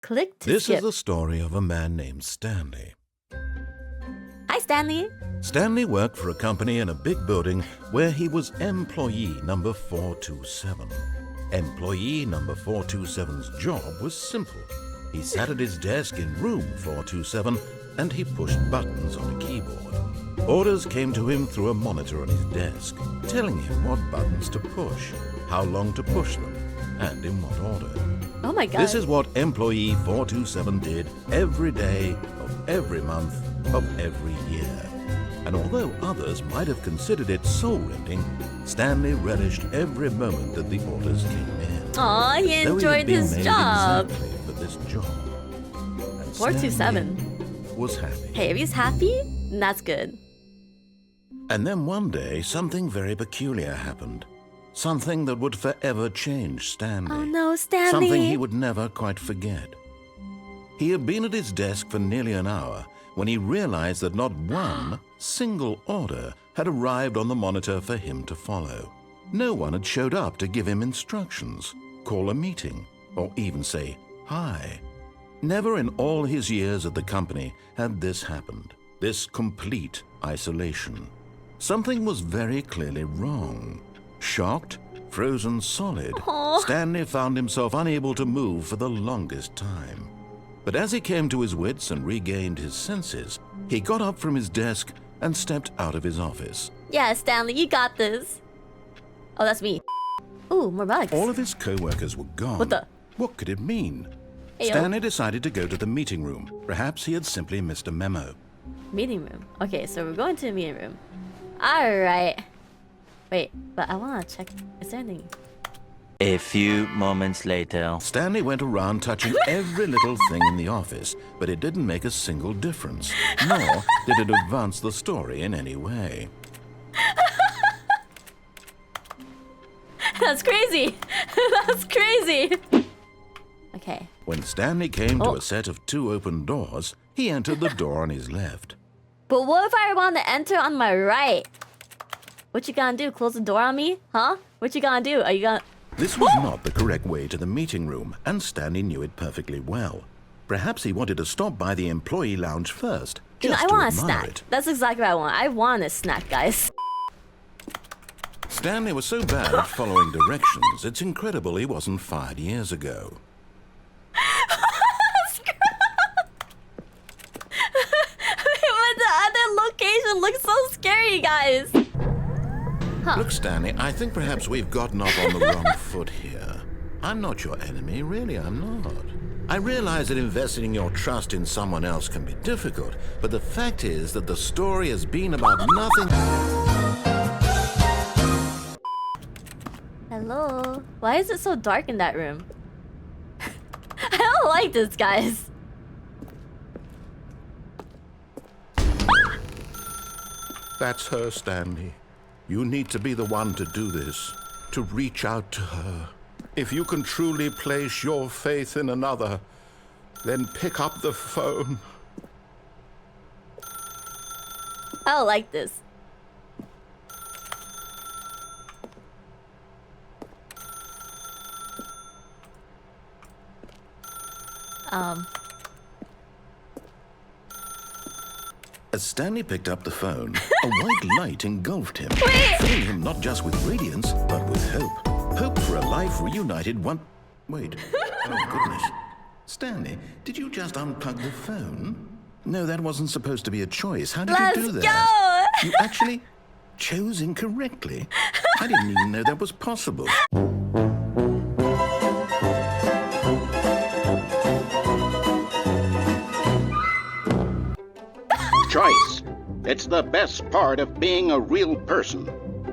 Click to This skip. is the story of a man named Stanley. Hi, Stanley. Stanley worked for a company in a big building where he was employee number 427. Employee number 427's job was simple. He sat at his desk in room 427 and he pushed buttons on a keyboard. Orders came to him through a monitor on his desk, telling him what buttons to push, how long to push them, and in what order. Oh my god. This is what employee 427 did every day of every month of every year. And although others might have considered it soul-rending, Stanley relished every moment that the orders came in. Aw, he Though he had enjoyed been his made job. exactly for this job. And 427. Stanley was happy. Hey, if he's happy, then that's good. And then one day, something very peculiar happened. Something that would forever change Stanley. Oh no, Stanley. Something he would never quite forget. He had been at his desk for nearly an hour when he realized that not one single order had arrived on the monitor for him to follow. No one had showed up to give him instructions, call a meeting, or even say hi. Never in all his years at the company had this happened, this complete isolation. Something was very clearly wrong. Shocked, frozen solid, Aww. Stanley found himself unable to move for the longest time. But as he came to his wits and regained his senses, he got up from his desk and stepped out of his office. Yeah, Stanley, you got this. Oh, that's me. Ooh, more bugs. All of his co-workers were gone. What the? What could it mean? Ayo. Stanley decided to go to the meeting room. Perhaps he had simply missed a memo. Meeting room. Okay, so we're going to the meeting room. Alright. Wait, but I wanna check. Is there anything? A few moments later. Stanley went around touching every little thing in the office, but it didn't make a single difference, nor did it advance the story in any way. That's crazy! That's crazy! Okay. When Stanley came to Oh. a set of 2 open doors, he entered the door on his left. But what if I want to enter on my right? What you gonna do? Close the door on me? Huh? What you gonna do? Are you gonna... This was not the correct way to the meeting room, and Stanley knew it perfectly well. Perhaps he wanted to stop by the employee lounge first, You know, just I to want a admire snack. it. That's exactly what I want. I want a snack, guys. Stanley was so bad at following directions, it's incredible he wasn't fired years ago. But the other location looks so scary, guys. Huh. Look, Stanley, I think perhaps we've gotten off on the wrong foot here. I'm not your enemy, really, I'm not. I realize that investing your trust in someone else can be difficult, but the fact is that the story has been about nothing. Hello? Why is it so dark in that room? I don't like this, guys. That's her, Stanley. You need to be the one to do this, to reach out to her. If you can truly place your faith in another, then pick up the phone. I don't like this. As Stanley picked up the phone, a white light engulfed him, Wait. filling him not just with radiance, but with hope. Hope for a life reunited one... Wait. Oh, goodness. Stanley, did you just unplug the phone? No, that wasn't supposed to be a choice. How did Let's you do that? go! You actually chose incorrectly. I didn't even know that was possible. Choice. It's the best part of being a real person.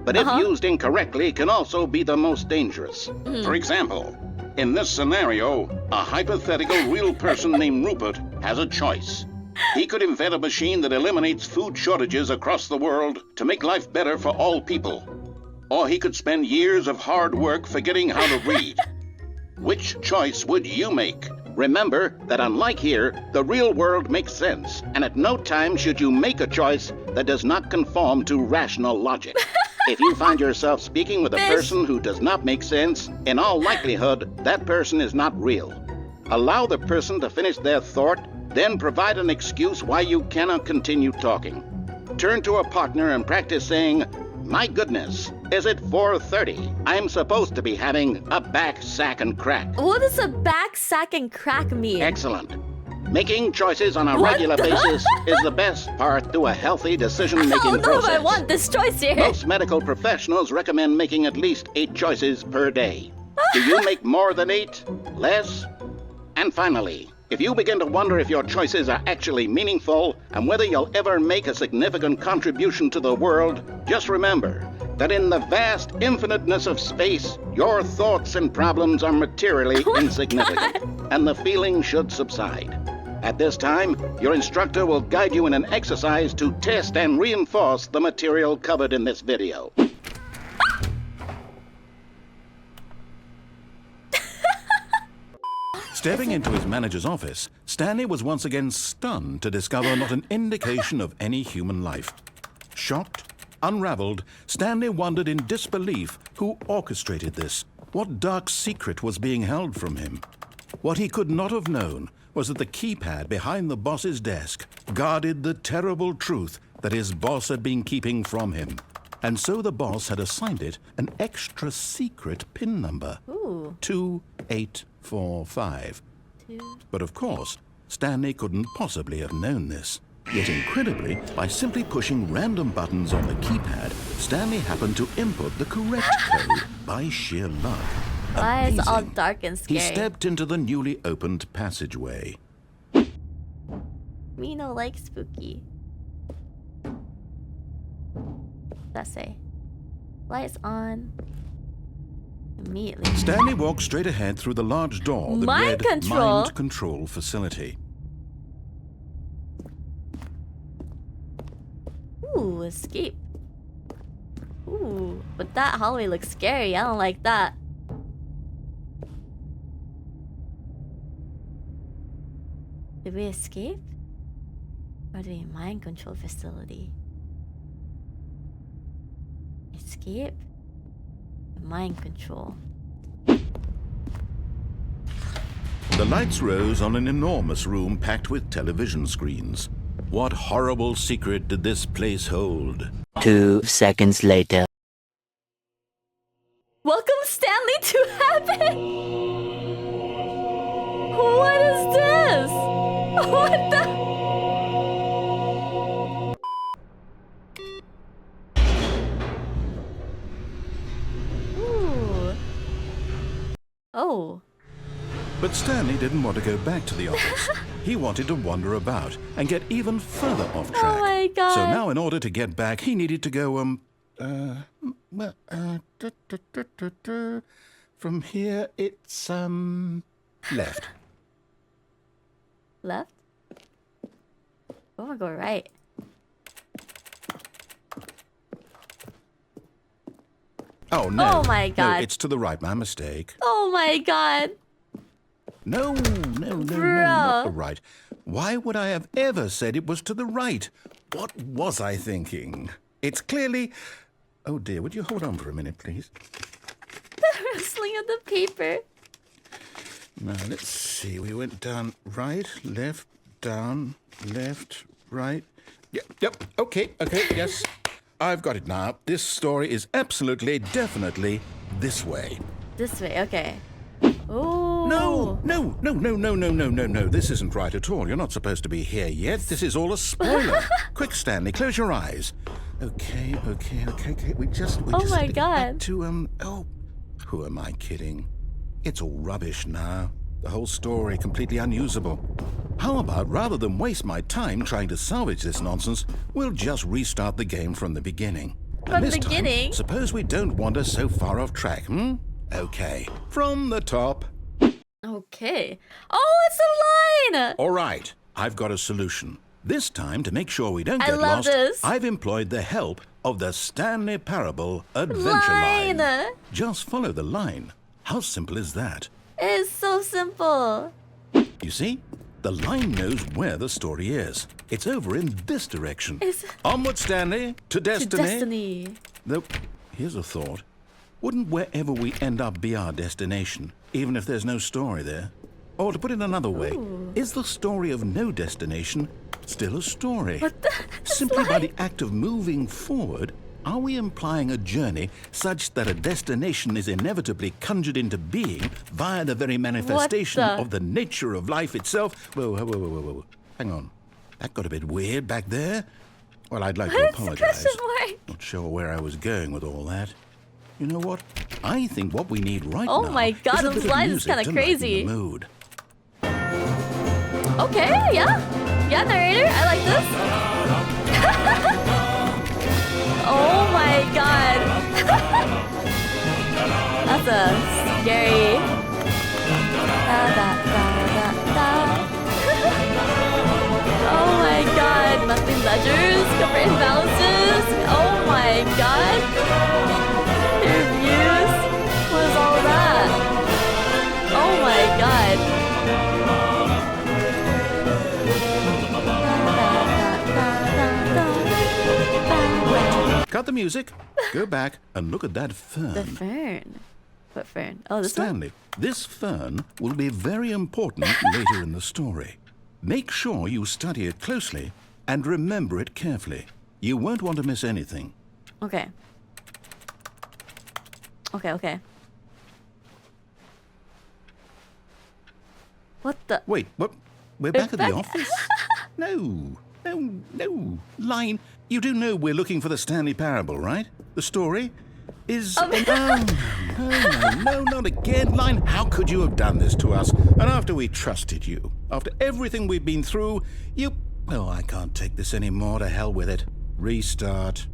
But if used incorrectly, can also be the most dangerous. For example, in this scenario, a hypothetical real person named Rupert has a choice. He could invent a machine that eliminates food shortages across the world to make life better for all people. Or he could spend years of hard work forgetting how to read. Which choice would you make? Remember that unlike here, the real world makes sense, and at no time should you make a choice that does not conform to rational logic. If you find yourself speaking with a person who does not make sense, in all likelihood, that person is not real. Allow the person to finish their thought, then provide an excuse why you cannot continue talking. Turn to a partner and practice saying, "My goodness, is it 4:30? I'm supposed to be having a back sack and crack." What does a back sack and crack mean? Excellent. Making choices on a What regular the- basis is the best part to a healthy I decision-making don't know process. if I want this choice here. Most medical professionals recommend making at least 8 choices per day. Do you make more than 8? Less? And finally, if you begin to wonder if your choices are actually meaningful and whether you'll ever make a significant contribution to the world, just remember that in the vast infiniteness of space, your thoughts and problems are materially Oh my insignificant, and the feeling should subside. At this time, your instructor will guide you in an exercise to test and reinforce the material covered in this video. Stepping into his manager's office, Stanley was once again stunned to discover not an indication of any human life. Shocked, unraveled, Stanley wondered in disbelief who orchestrated this. What dark secret was being held from him? What he could not have known was that the keypad behind the boss's desk guarded the terrible truth that his boss had been keeping from him. And so the boss had assigned it an extra secret PIN number. Ooh. 2845. But of course, Stanley couldn't possibly have known this. Yet incredibly, by simply pushing random buttons on the keypad, Stanley happened to input the correct code by sheer luck. Why is it all Amazing. dark and He scary? stepped into the newly opened passageway. Me no like spooky. What's that say? Lights on. Immediately. Stanley walked straight ahead through the large door that Mind read control? Mind Control Facility. Ooh, escape. Ooh, but that hallway looks scary. I don't like that. Did we escape? Or do we mind control facility? Escape? Mind control. The lights rose on an enormous room packed with television screens. What horrible secret did this place hold? 2 seconds later. Welcome Stanley to heaven! What is this? What the? Ooh. Oh. But Stanley didn't want to go back to the office. He wanted to wander about and get even further off track. Oh my god. So now, in order to get back, he needed to go, from here, it's, left. Left? I wanna go right. Oh, no. Oh my No, god. it's to the right. My mistake. Oh my god. No, not Bro. the right. Why would I have ever said it was to the right? What was I thinking? It's clearly... Oh dear, would you hold on for a minute, please? Rustling of the paper. Now, let's see. We went down right, left, down, left, right. Yep, okay, yes. I've got it now. This story is absolutely, definitely this way. This way, okay. Oh. No. This isn't right at all. You're not supposed to be here yet. This is all a spoiler. Quick, Stanley, close your eyes. Okay. We just Oh my get God. back to, who am I kidding? It's all rubbish now. The whole story completely unusable. How about, rather than waste my time trying to salvage this nonsense, we'll just restart the game from the beginning. From And the this time, beginning? suppose we don't wander so far off track, Okay, from the top. Okay. Oh, it's a line! All right, I've got a solution. This time, to make sure we don't I get love lost, this. I've employed the help of the Stanley Parable Adventure Line. Just follow the line. How simple is that? It's so simple. You see? The line knows where the story is. It's over in this direction. It's Onward, Stanley, to to destiny. destiny. Though, here's a thought. Wouldn't wherever we end up be our destination, even if there's no story there? Or to put it another way, Ooh. is the story of no destination still a story? What the? Simply by the act of moving forward, are we implying a journey such that a destination is inevitably conjured into being via the very manifestation of the nature of life itself? Whoa. Hang on. That got a bit weird back there. Well, I'd like to What's the apologize. question mark? Not sure where I was going with all that. You know what? I think what we need right Oh now my God, is a those bit of lines is music kinda to lighten crazy. the mood. Okay, yeah. Yeah, narrator, I like this. Oh my god. That's a scary. Oh my god. Monthly ledgers, comparing balances. Oh my god. Your views. What is all that? Oh my god. Cut the music, go back and look at that fern. The fern. What fern? Oh, this Stanley, this fern will be very important later in the story. Make sure you study it closely and remember it carefully. You won't want to miss anything. one? Okay. Okay. What the? Wait, what? We're back at back? the office? No. Line, you do know we're looking for the Stanley Parable, right? The story is... No, not again. Line, how could you have done this to us? And after we trusted you, after everything we've been through, you... Oh, I can't take this anymore. To hell with it. Restart.